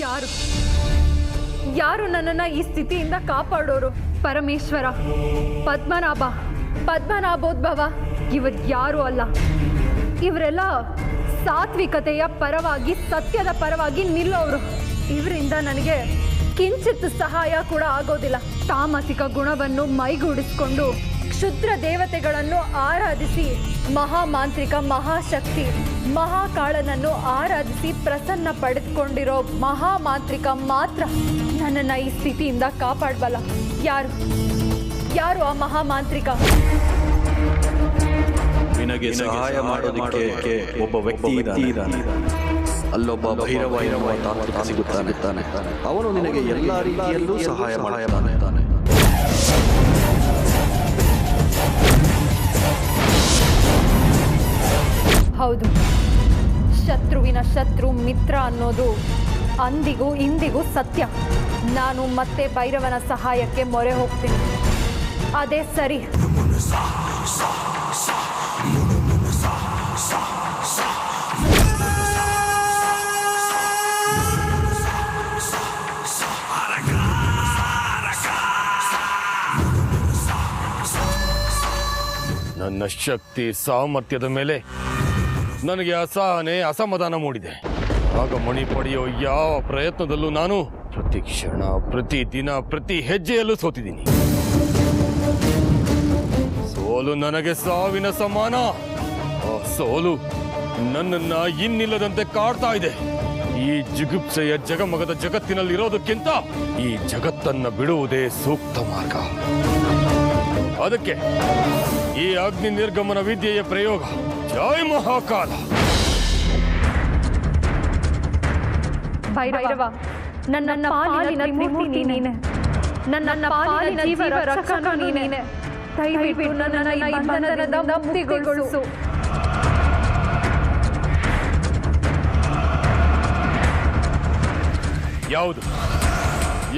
ಯಾರು ಯಾರು ನನ್ನನ್ನು ಈ ಸ್ಥಿತಿಯಿಂದ ಕಾಪಾಡೋರು? ಪರಮೇಶ್ವರ, ಪದ್ಮನಾಭೋದ್ಭವ ಇವರು ಯಾರೂ ಅಲ್ಲ. ಇವರೆಲ್ಲ ಸಾತ್ವಿಕತೆಯ ಪರವಾಗಿ, ಸತ್ಯದ ಪರವಾಗಿ ನಿಲ್ಲೋರು. ಇವರಿಂದ ನನಗೆ ಕಿಂಚಿತ್ ಸಹಾಯ ಕೂಡ ಆಗೋದಿಲ್ಲ. ತಾಮಸಿಕ ಗುಣವನ್ನು ಮೈಗೂಡಿಸಿಕೊಂಡು ಕ್ಷುದ್ರ ದೇವತೆಗಳನ್ನು ಆರಾಧಿಸಿ, ಮಹಾಮಾಂತ್ರಿಕ, ಮಹಾಶಕ್ತಿ, ಮಹಾಕಾಳನನ್ನು ಆರಾಧಿಸಿ ಪ್ರಸನ್ನ ಪಡೆದುಕೊಂಡಿರೋ ಮಹಾಮಾಂತ್ರಿಕ ಮಾತ್ರ ನನ್ನನ್ನು ಈ ಸ್ಥಿತಿಯಿಂದ ಕಾಪಾಡಬಲ್ಲ. ಯಾರು ಆ ಮಹಾಮಾಂತ್ರಿಕ? ನಿನಗೆ ಸಹಾಯ ಮಾಡೋದಕ್ಕೆ ಒಬ್ಬ ವ್ಯಕ್ತಿ ಇದ್ದಾನೆ. ಅಲ್ಲೊಬ್ಬ ಭೈರವ ಎನ್ನುವ ತಾಂತ್ರಿಕ ಸಿಗುತ್ತಾನೆ. ಅವನು ನಿನಗೆ ಎಲ್ಲ ರೀತಿಯಲ್ಲೂ ಸಹಾಯ ಮಾಡುತ್ತಾನೆ. ಹೌದು, ಶತ್ರುವಿನ ಶತ್ರು ಮಿತ್ರ ಅನ್ನೋದು ಅಂದಿಗೂ ಇಂದಿಗೂ ಸತ್ಯ. ನಾನು ಮತ್ತೆ ಭೈರವನ ಸಹಾಯಕ್ಕೆ ಮೊರೆ ಹೋಗ್ತೀನಿ. ಅದೇ ಸರಿ. ನನ್ನ ಶಕ್ತಿ ಸಾಮರ್ಥ್ಯದ ಮೇಲೆ ನನಗೆ ಅಸಹನೆ, ಅಸಮಾಧಾನ ಮೂಡಿದೆ. ಆಗ ಮಣಿ ಪಡೆಯೋ ಯಾವ ಪ್ರಯತ್ನದಲ್ಲೂ ನಾನು ಪ್ರತಿ ಕ್ಷಣ, ಪ್ರತಿ ದಿನ, ಪ್ರತಿ ಹೆಜ್ಜೆಯಲ್ಲೂ ಸೋತಿದ್ದೀನಿ. ಸೋಲು ನನಗೆ ಸಾವಿನ ಸಮಾನ. ಆ ಸೋಲು ನನ್ನನ್ನ ಇನ್ನಿಲ್ಲದಂತೆ ಕಾಡ್ತಾ ಇದೆ. ಈ ಜಿಗುಪ್ಸೆಯ ಜಗಮಗದ ಜಗತ್ತಿನಲ್ಲಿರೋದಕ್ಕಿಂತ ಈ ಜಗತ್ತನ್ನ ಬಿಡುವುದೇ ಸೂಕ್ತ ಮಾರ್ಗ. ಅದಕ್ಕೆ ಈ ಅಗ್ನಿ ನಿರ್ಗಮನ ವಿದ್ಯೆಯ ಪ್ರಯೋಗ. ಜೈ ಮಹಾಕಾಲ. ಭೈರವ, ನನ್ನ ಪಾಲಿನ ತ್ರಿಮೂರ್ತಿ ನೀನೆ. ನನ್ನ ಪಾಲಿನ ಜೀವ ರಕ್ಷಕ ನೀನೆ. ದಯವಿಟ್ಟು ನನ್ನನ್ನು ಈ ಬಂಧನದಿಂದ ಮುಕ್ತಿಗೊಳಿಸು.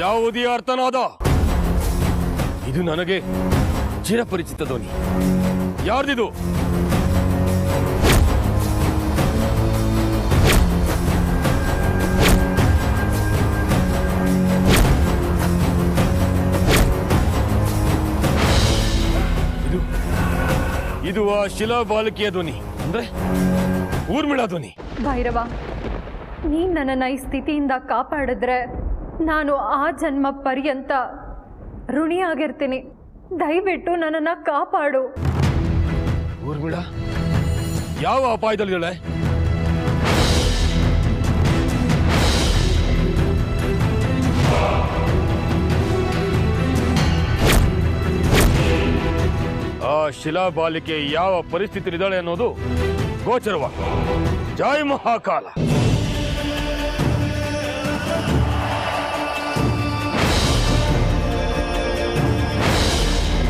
ಯಾವುದೇ ಅರ್ಥನಾದ? ಇದು ನನಗೆ ಚಿರಪರಿಚಿತ ಧ್ವನಿ. ಯಾರ್ದಿದು? ಇದು ಆ ಶಿಲಾಬಾಲಕಿಯ ಧ್ವನಿ, ಅಂದ್ರೆ ಊರ್ಮಿಳಾ ಧ್ವನಿ. ಭೈರವ, ನೀನ್ ನನ್ನನ್ನು ಈ ಸ್ಥಿತಿಯಿಂದ ಕಾಪಾಡಿದ್ರೆ ನಾನು ಆ ಜನ್ಮ ಪರ್ಯಂತ ಋಣಿಯಾಗಿರ್ತೀನಿ. ದಯವಿಟ್ಟು ನನ್ನನ್ನು ಕಾಪಾಡು. ಊರ್ಮಿಳಾ ಯಾವ ಅಪಾಯದಲ್ಲಿದ್ದಾಳೆ? ಆ ಶಿಲಾಬಾಲಿಕೆ ಯಾವ ಪರಿಸ್ಥಿತಿಯಲ್ಲಿದ್ದಾಳೆ ಅನ್ನೋದು ಗೋಚರವಾಗ. ಜೈ ಮಹಾಕಾಲ.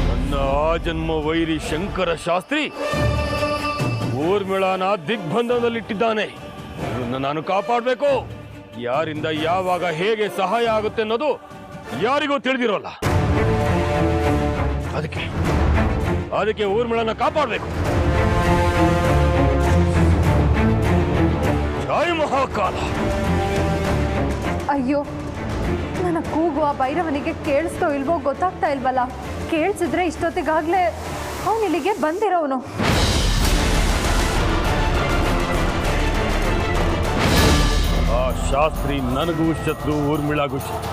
ನನ್ನ ಆ ಜನ್ಮ ವೈರಿ ಶಂಕರ ಶಾಸ್ತ್ರಿ ಊರ್ಮಿಳಾನ ದಿಗ್ಬಂಧನದಲ್ಲಿಟ್ಟಿದ್ದಾನೆ. ಇವರನ್ನು ನಾನು ಕಾಪಾಡಬೇಕು. ಯಾರಿಂದ ಯಾವಾಗ ಹೇಗೆ ಸಹಾಯ ಆಗುತ್ತೆ ಅನ್ನೋದು ಯಾರಿಗೂ ತಿಳಿದಿರೋಲ್ಲ. ಅದಕ್ಕೆ ಊರ್ಮಿಳಾನ ಕಾಪಾಡಬೇಕು. ಜೈ ಮಹಾಕಾಲ. ಅಯ್ಯೋ, ನನ್ನ ಕೂಗುವ ಭೈರವನಿಗೆ ಕೇಳಿಸ್ತೋ ಇಲ್ವೋ ಗೊತ್ತಾಗ್ತಾ ಇಲ್ವಲ್ಲ. ಕೇಳಿಸಿದ್ರೆ ಇಷ್ಟೊತ್ತಿಗಾಗ್ಲೇ ಅವನಿಲ್ಲಿಗೆ ಬಂದಿರೋನು. ಆ ಶಾಸ್ತ್ರಿ ನನಗೂ ಶತ್ರು, ಊರ್ಮಿಳಾಗೂ ಶತ್ರು.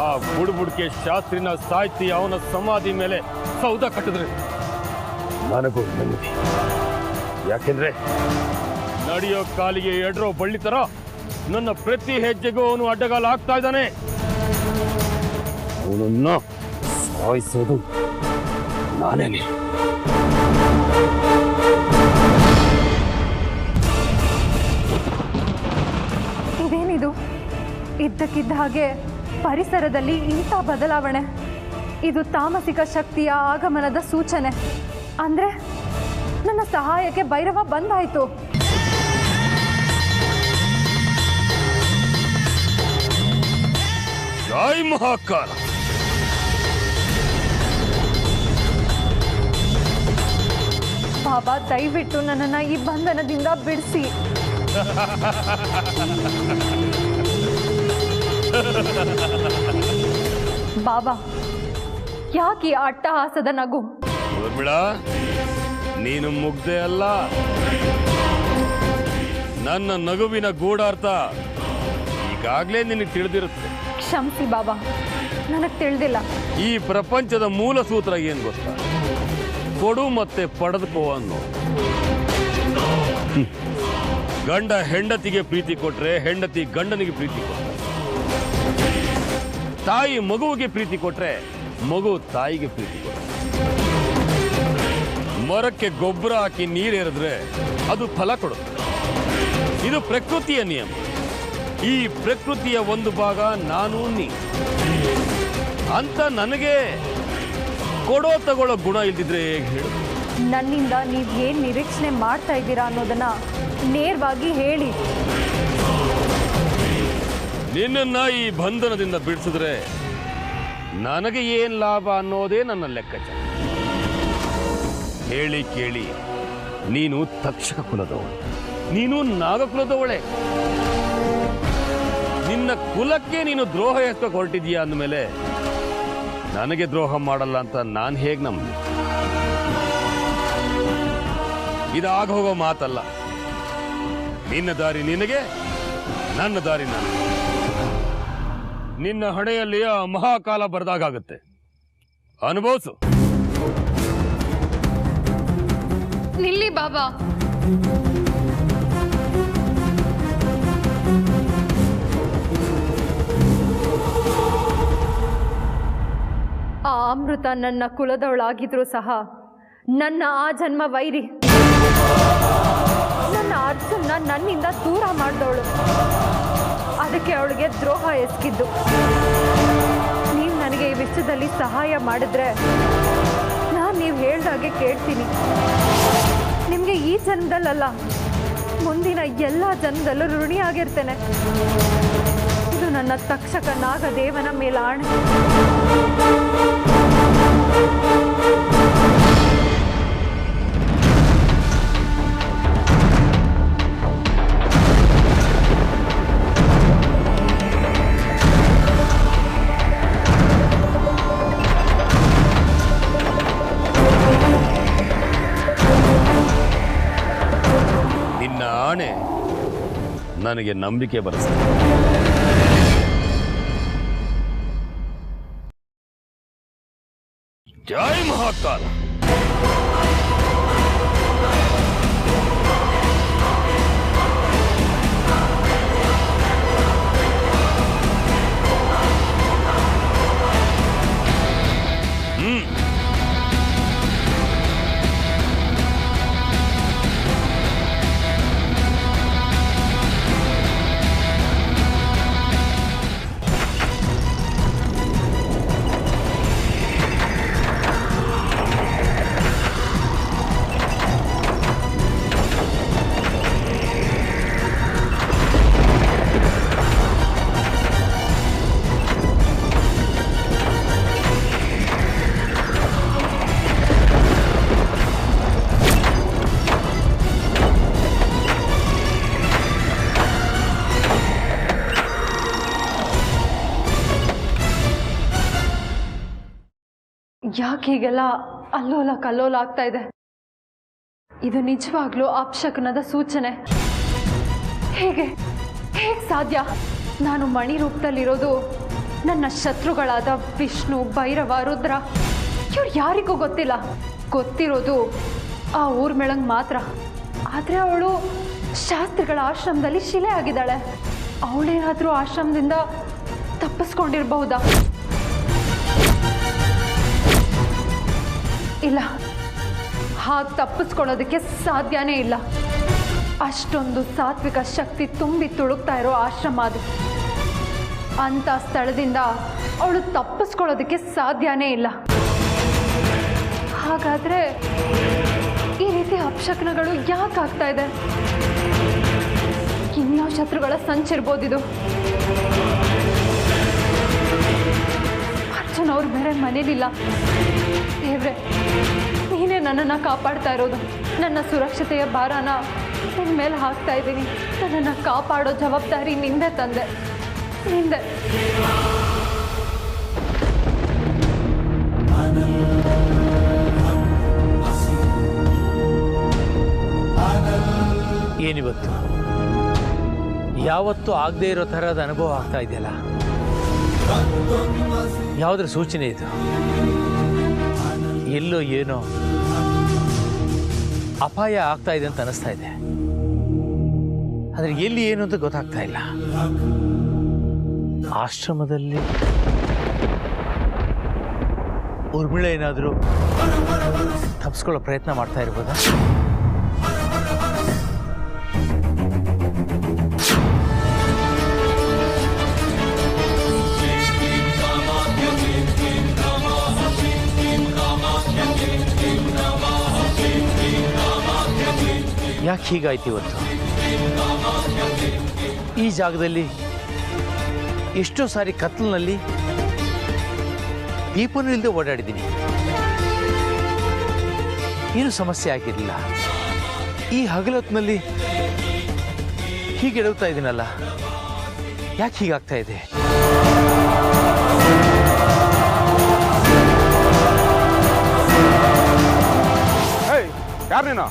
ಆ ಬುಡ್ಬುಡ್ಕೆ ಶಾಸ್ತ್ರಿನ ಸಾಯ್ತಿ ಅವನ ಸಮಾಧಿ ಮೇಲೆ ಸೌಧ ಕಟ್ಟಿದ್ರೆ ನನಗೂ ನೆಮ್ಮದಿ. ಯಾಕೆಂದ್ರೆ ನಡೆಯೋ ಕಾಲಿಗೆ ಎಡ್ರೋ ಬಳ್ಳಿ ತರ ನನ್ನ ಪ್ರತಿ ಹೆಜ್ಜೆಗೂ ಅವನು ಅಡ್ಡಗಾಲ ಹಾಕ್ತಾ ಇದ್ದಾನೆ. ಅವನನ್ನ ಸಾಯಿಸೋದು ನಾನೇನೆ. ಇದೇನಿದು? ಇದ್ದಕ್ಕಿದ್ದ ಹಾಗೆ ಪರಿಸರದಲ್ಲಿ ಇಂಥ ಬದಲಾವಣೆ. ಇದು ತಾಮಸಿಕ ಶಕ್ತಿಯ ಆಗಮನದ ಸೂಚನೆ. ಅಂದ್ರೆ ನನ್ನ ಸಹಾಯಕ್ಕೆ ಭೈರವ ಬಂದಾಯ್ತು. ಜೈ ಮಹಾಕಾಲ. ಬಾಬಾ, ದಯವಿಟ್ಟು ನನ್ನನ್ನು ಈ ಬಂಧನದಿಂದ ಬಿಡಿಸಿ. ಬಾಬಾ, ಯಾಕೆ ಈ ಅಟ್ಟಹಾಸದ ನಗು? ಊರ್ಮಿಳಾ, ನೀನು ಮುಗ್ದೆ ಅಲ್ಲ. ನನ್ನ ನಗುವಿನ ಗೂಢಾರ್ಥ ಈಗಾಗಲೇ ನಿನಗೆ ತಿಳಿದಿರುತ್ತೆ. ಕ್ಷಮಿಸಿ ಬಾಬಾ, ನನಗೆ ತಿಳಿದಿಲ್ಲ. ಈ ಪ್ರಪಂಚದ ಮೂಲ ಸೂತ್ರ ಏನು ಗೊತ್ತಾ? ಕೊಡು ಮತ್ತೆ ಪಡೆದುಕೋ ಅನ್ನೋ. ಗಂಡ ಹೆಂಡತಿಗೆ ಪ್ರೀತಿ ಕೊಟ್ರೆ ಹೆಂಡತಿ ಗಂಡನಿಗೆ ಪ್ರೀತಿ ಕೊಟ್ರೆ, ತಾಯಿ ಮಗುವಿಗೆ ಪ್ರೀತಿ ಕೊಟ್ರೆ ಮಗು ತಾಯಿಗೆ ಪ್ರೀತಿ ಕೊಟ್ರೆ, ಮರಕ್ಕೆ ಗೊಬ್ಬರ ಹಾಕಿ ನೀರೆರೆದ್ರೆ ಅದು ಫಲ ಕೊಡುತ್ತೆ. ಇದು ಪ್ರಕೃತಿಯ ನಿಯಮ. ಈ ಪ್ರಕೃತಿಯ ಒಂದು ಭಾಗ ನಾನು ನೀ ಅಂತ ನನಗೆ ಕೊಡೋ ತಗೊಳ್ಳೋ ಗುಣ ಇಲ್ದಿದ್ರೆ ಹೇಗೆ ಹೇಳು? ನನ್ನಿಂದ ನೀವು ಏನು ನಿರೀಕ್ಷಣೆ ಮಾಡ್ತಾ ಇದ್ದೀರಾ ಅನ್ನೋದನ್ನ ನೇರವಾಗಿ ಹೇಳಿ. ನಿನ್ನನ್ನ ಈ ಬಂಧನದಿಂದ ಬಿಡಿಸಿದ್ರೆ ನನಗೆ ಏನ್ ಲಾಭ ಅನ್ನೋದೇ ನನ್ನ ಲೆಕ್ಕಾಚಾರ. ಹೇಳಿ ಕೇಳಿ, ನೀನು ತಕ್ಷಕ ಕುಲದವಳು, ನೀನು ನಾಗಕುಲದವಳೆ. ನಿನ್ನ ಕುಲಕ್ಕೆ ನೀನು ದ್ರೋಹ ಎಷ್ಟಕ್ಕೆ ಹೊರಟಿದೀಯಾ ಅಂದಮೇಲೆ ನನಗೆ ದ್ರೋಹ ಮಾಡಲ್ಲ ಅಂತ ನಾನು ಹೇಗೆ ನಂಬಿ? ಇದಾಗ ಹೋಗೋ ಮಾತಲ್ಲ. ನಿನ್ನ ದಾರಿ ನಿನಗೆ, ನನ್ನ ದಾರಿ ನನಗೆ. ನಿನ್ನ ಹಣೆಯಲ್ಲಿ ಆ ಮಹಾಕಾಲ ಬರೆದಾಗುತ್ತೆ. ಅನುಭವಿಸು. ನಿಲ್ಲಿ ಬಾಬಾ. ಆ ಅಮೃತ ನನ್ನ ಕುಲದವಳಾಗಿದ್ರು ಸಹ ನನ್ನ ಆ ಜನ್ಮ ವೈರಿ. ನನ್ನ ಅರ್ಜುನ್ನ ನನ್ನಿಂದ ದೂರ ಮಾಡಿದವಳು. ಅದಕ್ಕೆ ಅವಳಿಗೆ ದ್ರೋಹ ಎಸಗಿದ್ದು. ನೀವು ನನಗೆ ಈ ವಿಷಯದಲ್ಲಿ ಸಹಾಯ ಮಾಡಿದ್ರೆ ನಾನು ನೀವು ಹೇಳ್ದಾಗೆ ಕೇಳ್ತೀನಿ. ನಿಮಗೆ ಈ ಜನ್ಮದಲ್ಲ, ಮುಂದಿನ ಎಲ್ಲ ಜನ್ಮದಲ್ಲೂ ಋಣಿಯಾಗಿರ್ತೇನೆ. ಇದು ನನ್ನ ತಕ್ಷಕ ನಾಗದೇವನ ಮೇಲೆ ಆಣೆ. ನಿನ್ನ ಆಣೆ ನನಗೆ ನಂಬಿಕೆ ಬರುತ್ತೆ. ಜೈ ಮಹಾಕಾಲ. ಯಾಕೆ ಹೀಗೆಲ್ಲ ಅಲ್ಲೋಲ ಕಲ್ಲೋಲ ಆಗ್ತಾ ಇದೆ? ಇದು ನಿಜವಾಗ್ಲೂ ಅಪಶಕನದ ಸೂಚನೆ. ಹೇಗೆ ಸಾಧ್ಯ? ನಾನು ಮಣಿ ರೂಪದಲ್ಲಿರೋದು ನನ್ನ ಶತ್ರುಗಳಾದ ವಿಷ್ಣು, ಭೈರವ, ರುದ್ರ, ಇವ್ರು ಯಾರಿಗೂ ಗೊತ್ತಿಲ್ಲ. ಗೊತ್ತಿರೋದು ಆ ಊರ್ಮಿಳಂಗೆ ಮಾತ್ರ. ಆದರೆ ಅವಳು ಶಾಸ್ತ್ರಿಗಳ ಆಶ್ರಮದಲ್ಲಿ ಶಿಲೆ ಆಗಿದ್ದಾಳೆ. ಅವಳೇನಾದರೂ ಆಶ್ರಮದಿಂದ ತಪ್ಪಿಸ್ಕೊಂಡಿರಬಹುದಾ? ಇಲ್ಲ, ಹಾಗೆ ತಪ್ಪಿಸ್ಕೊಳ್ಳೋದಕ್ಕೆ ಸಾಧ್ಯನೇ ಇಲ್ಲ. ಅಷ್ಟೊಂದು ಸಾತ್ವಿಕ ಶಕ್ತಿ ತುಂಬಿ ತುಳುಕ್ತಾ ಇರೋ ಆಶ್ರಮ ಅದು. ಅಂಥ ಸ್ಥಳದಿಂದ ಅವಳು ತಪ್ಪಿಸ್ಕೊಳ್ಳೋದಕ್ಕೆ ಸಾಧ್ಯನೇ ಇಲ್ಲ. ಹಾಗಾದರೆ ಈ ರೀತಿ ಅಪಶಕನಗಳು ಯಾಕೆ ಆಗ್ತಾ ಇದೆ? ಇನ್ಯಾವ ಶತ್ರುಗಳ ಸಂಚಿರ್ಬೋದಿದು? ಅರ್ಜುನ್ ಅವ್ರು ಬೇರೆ ಮನೇಲಿಲ್ಲ. ದೇವ್ರೆ, ನೀನೇ ನನ್ನನ್ನು ಕಾಪಾಡ್ತಾ ಇರೋದು. ನನ್ನ ಸುರಕ್ಷತೆಯ ಭಾರನ ನಿನ್ನ ಮೇಲೆ ಹಾಕ್ತಾ ಇದ್ದೀನಿ. ನನ್ನನ್ನು ಕಾಪಾಡೋ ಜವಾಬ್ದಾರಿ ನಿಂದೆ ತಂದೆ. ನಿಂದೆ. ಏನಿವತ್ತು ಯಾವತ್ತೂ ಆಗದೆ ಇರೋ ಥರದ ಅನುಭವ ಆಗ್ತಾ ಇದೆಯಲ್ಲ, ಯಾವುದ್ರ ಸೂಚನೆ ಇದು? ಎಲ್ಲೋ ಏನೋ ಅಪಾಯ ಆಗ್ತಾ ಇದೆ ಅಂತ ಅನಿಸ್ತಾ ಇದೆ, ಆದರೆ ಎಲ್ಲಿ ಏನು ಅಂತ ಗೊತ್ತಾಗ್ತಾ ಇಲ್ಲ. ಆಶ್ರಮದಲ್ಲಿ ಊರ್ಮಿಳ ಏನಾದರೂ ತಪ್ಪಿಸ್ಕೊಳ್ಳೋ ಪ್ರಯತ್ನ ಮಾಡ್ತಾ ಇರ್ಬೋದಾ? ಯಾಕೆ ಹೀಗಾಯ್ತು ಇವತ್ತು? ಈ ಜಾಗದಲ್ಲಿ ಎಷ್ಟೋ ಸಾರಿ ಕತ್ಲಿನಲ್ಲಿ ದೀಪನೂ ಇಲ್ಲದೆ ಓಡಾಡಿದ್ದೀನಿ, ಏನು ಸಮಸ್ಯೆ ಆಗಿರಲಿಲ್ಲ. ಈ ಹಗಲೊತ್ತಿನಲ್ಲಿ ಹೀಗೆ ಎಡವ್ತಾ ಇದ್ದೀನಲ್ಲ, ಯಾಕೆ ಹೀಗಾಗ್ತಾ ಇದೆ? ಯಾರು ನೀನು?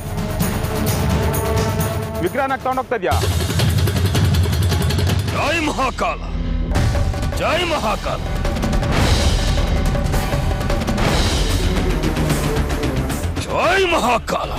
ವಿಗ್ರಹನಾಗ ತಗೊಂಡೋಗ್ತಾ ಇದ್ಯಾ? ಜೈ ಮಹಾಕಾಲ, ಜೈ ಮಹಾಕಾಲ. ಜೈ ಮಹಾಕಾಲ.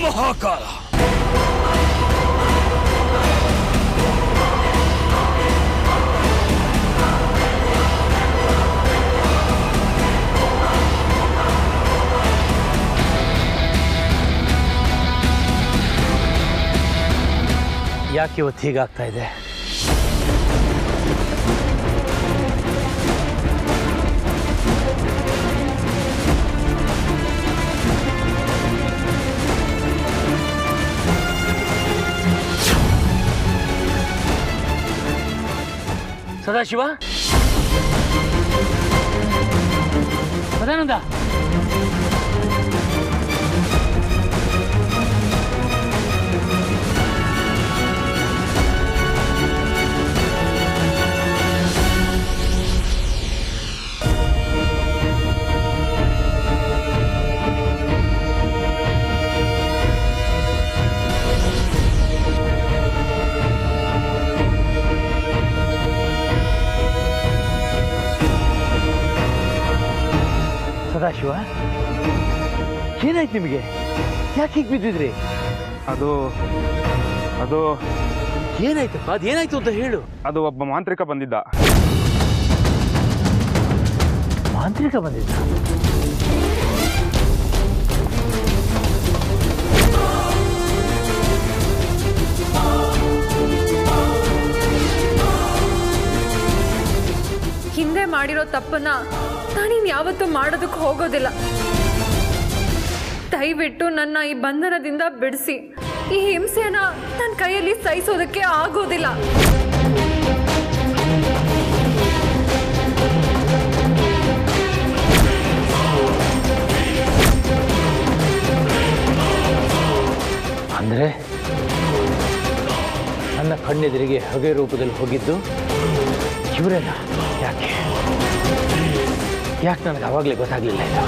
ಮಹಾಕಾಲ. ಯಾಕೆ ಇವತ್ತು ಹೀಗಾಗ್ತಾ ಇದೆ? ಸದಾಶಿವ, ಸದಾನಂದ, ಸದಾಶಿವ, ಏನಾಯ್ತು ನಿಮಗೆ? ಯಾಕೆ ಹೀಗೆ ಬಿದ್ದಿದ್ರಿ? ಅದು ಏನಾಯ್ತಪ್ಪ? ಅದೇನಾಯ್ತು ಅಂತ ಹೇಳು. ಅದು ಒಬ್ಬ ಮಾಂತ್ರಿಕ ಬಂದಿದ್ದ. ಮಾಂತ್ರಿಕ ಬಂದಿದ್ದ? ಹಿಂದೆ ಮಾಡಿರೋ ತಪ್ಪನ್ನ ನಾನಿನ್ ಯಾವತ್ತೂ ಮಾಡೋದಕ್ಕೆ ಹೋಗೋದಿಲ್ಲ. ದಯವಿಟ್ಟು ನನ್ನ ಈ ಬಂಧನದಿಂದ ಬಿಡಿಸಿ. ಈ ಹಿಂಸೆನ ನನ್ನ ಕೈಯಲ್ಲಿ ಸಹಿಸೋದಕ್ಕೆ ಆಗೋದಿಲ್ಲ. ಅಂದ್ರೆ ನನ್ನ ಕಣ್ಣೆದುರಿಗೆ ಹೊಗೆ ರೂಪದಲ್ಲಿ ಹೋಗಿದ್ದು ಇವರೇನ? ಯಾಕೆ ನನಗೆ ಅವಾಗಲೇ ಗೊತ್ತಾಗ್ಲಿಲ್ಲ ಇದು?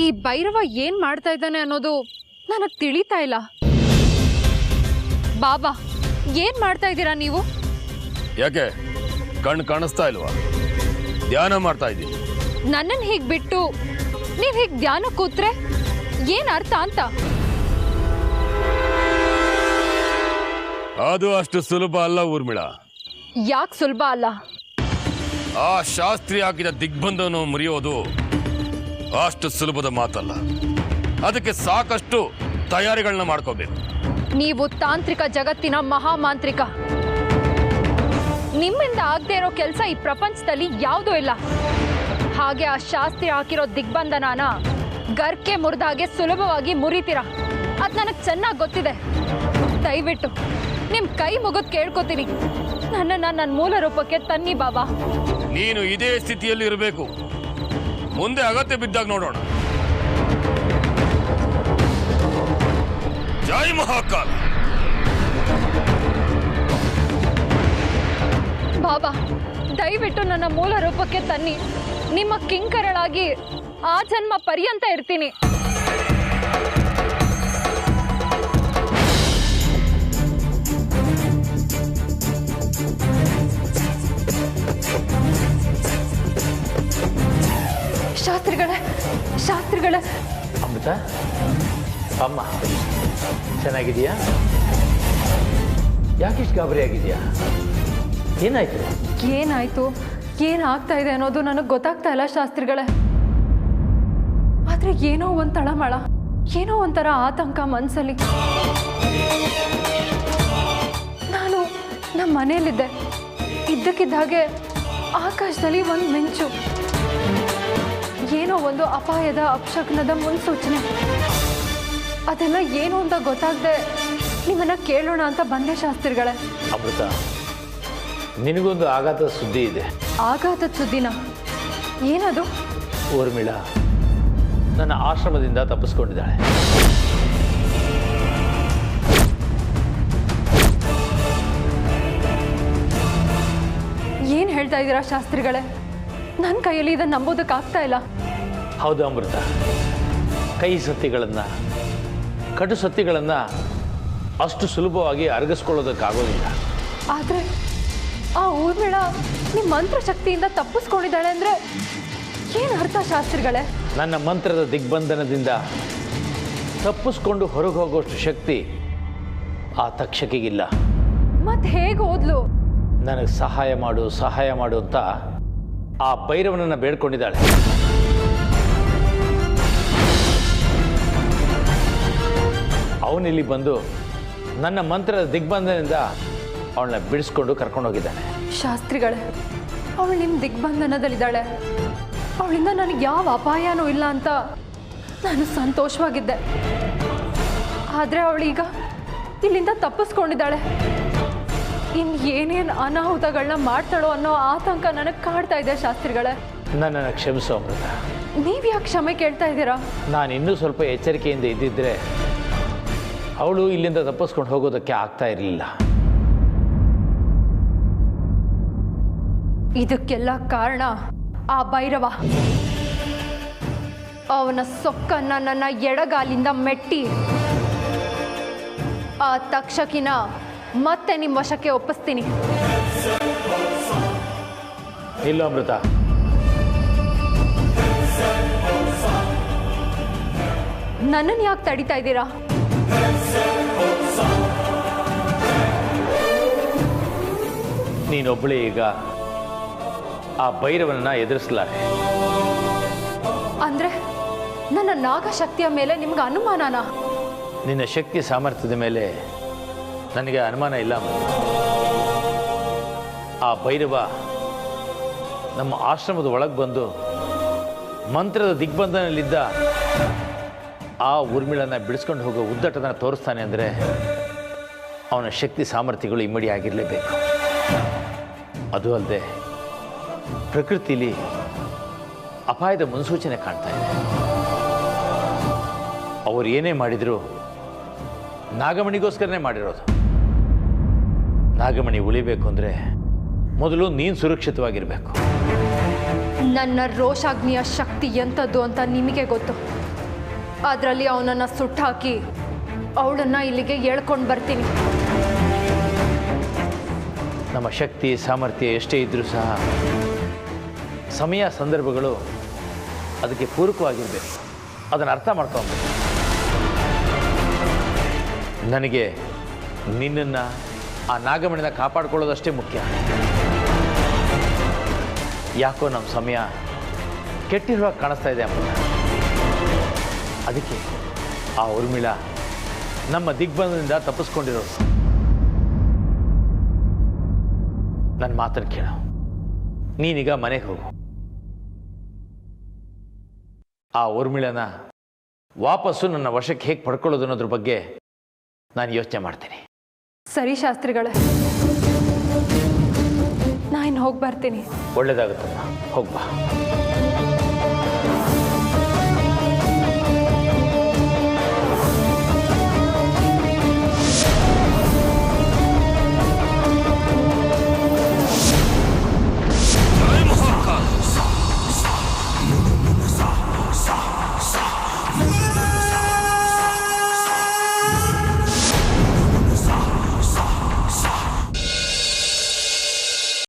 ಈ ಭೈರವ ಏನ್ ಮಾಡ್ತಾ ಇದ್ದಾನೆ ಅನ್ನೋದು ನನಗೆ ತಿಳಿತಾ ಇಲ್ಲ. ಬಾಬಾ, ಏನ್ ಮಾಡ್ತಾ ಇದ್ದೀರಾ ನೀವು? ಯಾಕೆ ಕಣ್ಣು ಕಾಣಿಸ್ತಾ ಇಲ್ವಾ? ಧ್ಯಾನ ಮಾಡ್ತಾ ಇದ್ದೀನಿ. ನನ್ನನ್ನು ಹೀಗೆ ಬಿಟ್ಟು ನೀವು ಹೀಗೆ ಧ್ಯಾನ ಕೂತ್ರೆ ಏನ್ ಅರ್ಥ ಅಂತ? ಅದು ಅಷ್ಟು ಸುಲಭ ಅಲ್ಲ ಊರ್ಮಿಳ. ಯಾಕೆ ಸುಲಭ ಅಲ್ಲ? ಆ ಶಾಸ್ತ್ರಿ ಹಾಕಿದ ದಿಗ್ಬಂಧವನ್ನು ಮುರಿಯೋದು ಅಷ್ಟು ಸುಲಭದ ಮಾತಲ್ಲ. ಅದಕ್ಕೆ ಸಾಕಷ್ಟು ತಯಾರಿಗಳನ್ನ ಮಾಡ್ಕೋಬೇಕು. ನೀವು ತಾಂತ್ರಿಕ ಜಗತ್ತಿನ ಮಹಾಮಾಂತ್ರಿಕ. ನಿಮ್ಮಿಂದ ಆಗದೆ ಇರೋ ಕೆಲಸ ಈ ಪ್ರಪಂಚದಲ್ಲಿ ಯಾವುದೂ ಇಲ್ಲ. ಹಾಗೆ ಆ ಶಾಸ್ತ್ರಿ ಹಾಕಿರೋ ದಿಗ್ಬಂಧನನ ಗರ್ಕೆ ಮುರಿದಾಗೆ ಸುಲಭವಾಗಿ ಮುರಿತೀರ. ಅದು ನನಗೆ ಚೆನ್ನಾಗಿ ಗೊತ್ತಿದೆ. ದಯವಿಟ್ಟು ನಿಮ್ಮ ಕೈ ಮುಗಿದು ಕೇಳ್ಕೊತೀನಿ, ನನ್ನನ್ನು ನನ್ನ ಮೂಲ ರೂಪಕ್ಕೆ ತನ್ನಿ ಬಾಬಾ. ನೀನು ಇದೇ ಸ್ಥಿತಿಯಲ್ಲಿ ಇರಬೇಕು. ಮುಂದೆ ಅಗತ್ಯ ಬಿದ್ದಾಗ ನೋಡೋಣ. ಜೈ ಮಹಾಕಾಲ್. ಬಾಬಾ, ದಯವಿಟ್ಟು ನನ್ನ ಮೂಲ ರೂಪಕ್ಕೆ ತನ್ನಿ. ನಿಮ್ಮ ಕಿಂಕರಳಾಗಿ ಆ ಜನ್ಮ ಪರ್ಯಂತ ಇರ್ತೀನಿ. ಶಾಸ್ತ್ರಿಗಳೇ ಅಮೃತ, ಅಮ್ಮ ಚೆನ್ನಾಗಿದೆಯಾ? ಯಾಕಿಷ್ಟು ಗಾಬರಿ ಆಗಿದೆಯಾ? ಏನಾಯ್ತು, ಏನಾಗ್ತಾ ಇದೆ ಅನ್ನೋದು ನನಗೆ ಗೊತ್ತಾಗ್ತಾ ಇಲ್ಲ ಶಾಸ್ತ್ರಿಗಳೇ. ಆದ್ರೆ ಏನೋ ಒಂದು ತಳಮಳ, ಏನೋ ಒಂಥರ ಆತಂಕ ಮನಸ್ಸಲ್ಲಿ. ನಾನು ನಮ್ಮ ಮನೆಯಲ್ಲಿದ್ದೆ. ಇದ್ದಕ್ಕಿದ್ದ ಹಾಗೆ ಆಕಾಶದಲ್ಲಿ ಒಂದು ಮಿಂಚು, ಏನೋ ಒಂದು ಅಪಾಯದ ಅಪಶಕನದ ಮುನ್ಸೂಚನೆ. ಅದೆಲ್ಲ ಏನು ಅಂತ ಗೊತ್ತಾಗದೆ ನಿಮ್ಮನ್ನ ಕೇಳೋಣ ಅಂತ ಬಂದೆ ಶಾಸ್ತ್ರಿಗಳೇ. ಅಮೃತ, ನಿನಗೊಂದು ಆಘಾತದ ಸುದ್ದಿ ಇದೆ. ಆಘಾತದ ಸುದ್ದಿನ? ಏನದು? ಊರ್ಮಿಳಾ ನನ್ನ ಆಶ್ರಮದಿಂದ ತಪ್ಪಿಸ್ಕೊಂಡಿದ್ದಾಳೆ. ಏನು ಹೇಳ್ತಾ ಇದ್ದೀರಾ ಶಾಸ್ತ್ರಿಗಳೇ? ನನ್ನ ಕೈಯಲ್ಲಿ ಇದನ್ನು ನಂಬೋದಕ್ಕಾಗ್ತಾ ಇಲ್ಲ. ಹೌದು ಅಮೃತ, ಕೈ ಸತ್ಯಗಳನ್ನು, ಕಟು ಸತ್ಯಗಳನ್ನು ಅಷ್ಟು ಸುಲಭವಾಗಿ ಅರಗಿಸ್ಕೊಳ್ಳೋದಕ್ಕಾಗೋದಿಲ್ಲ. ಆದರೆ ಆ ಊರ್ಮಿಳ ನಿಮ್ಮ ಮಂತ್ರಶಕ್ತಿಯಿಂದ ತಪ್ಪಿಸ್ಕೊಂಡಿದ್ದಾಳೆ ಅಂದರೆ ಏನು ಅರ್ಥ ಶಾಸ್ತ್ರಿಗಳೇ? ನನ್ನ ಮಂತ್ರದ ದಿಗ್ಬಂಧನದಿಂದ ತಪ್ಪಿಸ್ಕೊಂಡು ಹೊರಗೆ ಹೋಗೋಷ್ಟು ಶಕ್ತಿ ಆ ತಕ್ಷಕಿಗಿಲ್ಲ. ಮತ್ತೆ ಹೇಗೆ ಹೋದ್ಲು? ನನಗೆ ಸಹಾಯ ಮಾಡು ಅಂತ ಆ ಭೈರವನನ್ನು ಬೇಡ್ಕೊಂಡಿದ್ದಾಳೆ. ಅವನಿಲ್ಲಿ ಬಂದು ನನ್ನ ಮಂತ್ರದ ದಿಗ್ಬಂಧನದಿಂದ ಅವಳನ್ನ ಬಿಡಿಸ್ಕೊಂಡು ಕರ್ಕೊಂಡೋಗಿದ್ದಾನೆ. ಶಾಸ್ತ್ರಿಗಳೇ, ಅವಳು ನಿಮ್ಮ ದಿಗ್ಬಂಧನದಲ್ಲಿದ್ದಾಳೆ. ಅವಳಿಂದ ನನಗೆ ಯಾವ ಅಪಾಯನೂ ಇಲ್ಲ ಅಂತ ನಾನು ಸಂತೋಷವಾಗಿದ್ದೆ. ಆದರೆ ಅವಳೀಗ ಇಲ್ಲಿಂದ ತಪ್ಪಿಸ್ಕೊಂಡಿದ್ದಾಳೆ. ಇನ್ನು ಏನೇನು ಅನಾಹುತಗಳನ್ನ ಮಾಡ್ತಾಳೋ ಅನ್ನೋ ಆತಂಕ ನನಗೆ ಕಾಡ್ತಾ ಇದೆ ಶಾಸ್ತ್ರಿಗಳೇ. ನನ್ನನ್ನು ಕ್ಷಮಿಸು ಅಮೃತ. ನೀವು ಯಾಕೆ ಕ್ಷಮೆ ಕೇಳ್ತಾ ಇದ್ದೀರಾ? ನಾನು ಇನ್ನೂ ಸ್ವಲ್ಪ ಎಚ್ಚರಿಕೆಯಿಂದ ಇದ್ದಿದ್ರೆ ಅವಳು ಇಲ್ಲಿಂದ ತಪ್ಪಿಸ್ಕೊಂಡು ಹೋಗೋದಕ್ಕೆ ಆಗ್ತಾ ಇರಲಿಲ್ಲ. ಇದಕ್ಕೆಲ್ಲ ಕಾರಣ ಆ ಭೈರವ. ಅವನ ಸೊಕ್ಕನ್ನ ನನ್ನ ಎಡಗಾಲಿಂದ ಮೆಟ್ಟಿ ಆ ತಕ್ಷಕಿನ ಮತ್ತೆ ನಿಮ್ಮ ವಶಕ್ಕೆ ಒಪ್ಪಿಸ್ತೀನಿ. ಇಲ್ಲ ಅಮೃತ, ನನ್ನನ್ನು ಯಾಕೆ ತಡಿತಾ ಇದ್ದೀರಾ? ನೀನೊಬ್ಬಳೇ ಈಗ ಆ ಭೈರವನನ್ನ ಎದುರಿಸಲಾರೆ. ಅಂದ್ರೆ ನನ್ನ ನಾಗಶಕ್ತಿಯ ಮೇಲೆ ನಿಮ್ಗೆ ಅನುಮಾನನಾ? ನಿನ್ನ ಶಕ್ತಿ ಸಾಮರ್ಥ್ಯದ ಮೇಲೆ ನನಗೆ ಅನುಮಾನ ಇಲ್ಲ. ಆ ಭೈರವ ನಮ್ಮ ಆಶ್ರಮದ ಒಳಗೆ ಬಂದು ಮಂತ್ರದ ದಿಗ್ಬಂಧನಲ್ಲಿದ್ದ ಆ ಊರ್ಮಿಳನ್ನ ಬಿಡಿಸ್ಕೊಂಡು ಹೋಗೋ ಉದ್ದಟನ ತೋರಿಸ್ತಾನೆ ಅಂದರೆ ಅವನ ಶಕ್ತಿ ಸಾಮರ್ಥ್ಯಗಳು ಇಮ್ಮಡಿ ಆಗಿರಲೇಬೇಕು. ಅದು ಅಲ್ಲದೆ ಪ್ರಕೃತಿಲಿ ಅಪಾಯದ ಮುನ್ಸೂಚನೆ ಕಾಣ್ತಾ ಇದೆ. ಅವರು ಏನೇ ಮಾಡಿದರೂ ನಾಗಮಣಿಗೋಸ್ಕರನೇ ಮಾಡಿರೋದು. ನಾಗಮಣಿ ಉಳಿಬೇಕು ಅಂದರೆ ಮೊದಲು ನೀನು ಸುರಕ್ಷಿತವಾಗಿರಬೇಕು. ನನ್ನ ರೋಷಾಗ್ನಿಯ ಶಕ್ತಿ ಎಂಥದ್ದು ಅಂತ ನಿಮಗೆ ಗೊತ್ತು. ಅದರಲ್ಲಿ ಅವನನ್ನು ಸುಟ್ಟಾಕಿ ಅವಳನ್ನು ಇಲ್ಲಿಗೆ ಎಳ್ಕೊಂಡು ಬರ್ತೀನಿ. ನಮ್ಮ ಶಕ್ತಿ ಸಾಮರ್ಥ್ಯ ಎಷ್ಟೇ ಇದ್ದರೂ ಸಹ ಸಮಯ ಸಂದರ್ಭಗಳು ಅದಕ್ಕೆ ಪೂರಕವಾಗಿರಬೇಕು. ಅದನ್ನು ಅರ್ಥ ಮಾಡ್ಕೊಬೇಕು. ನನಗೆ ನಿನ್ನನ್ನು ಆ ನಾಗಮಣಿನ ಕಾಪಾಡಿಕೊಳ್ಳೋದಷ್ಟೇ ಮುಖ್ಯ. ಯಾಕೋ ನಮ್ಮ ಸಮಯ ಕೆಟ್ಟಿರುವಾಗ ಕಾಣಿಸ್ತಾ ಇದೆ ಅಮ್ಮ. ಅದಕ್ಕೆ ಆ ಊರ್ಮಿಳ ನಮ್ಮ ದಿಗ್ಬಂಧನದಿಂದ ತಪ್ಪಿಸ್ಕೊಂಡಿರೋರು. ನನ್ನ ಮಾತನ್ನು ಕೇಳು. ನೀನೀಗ ಮನೆಗೆ ಹೋಗು. ಆ ಊರ್ಮಿಳನ ವಾಪಸ್ಸು ನನ್ನ ವಶಕ್ಕೆ ಹೇಗೆ ಪಡ್ಕೊಳ್ಳೋದು ಅನ್ನೋದ್ರ ಬಗ್ಗೆ ನಾನು ಯೋಚನೆ ಮಾಡ್ತೀನಿ. ಸರಿ ಶಾಸ್ತ್ರಿಗಳೇ, ನಾನು ಹೋಗಿ ಬರ್ತೀನಿ. ಒಳ್ಳೇದಾಗುತ್ತಮ್ಮ, ಹೋಗ್ಬಾ.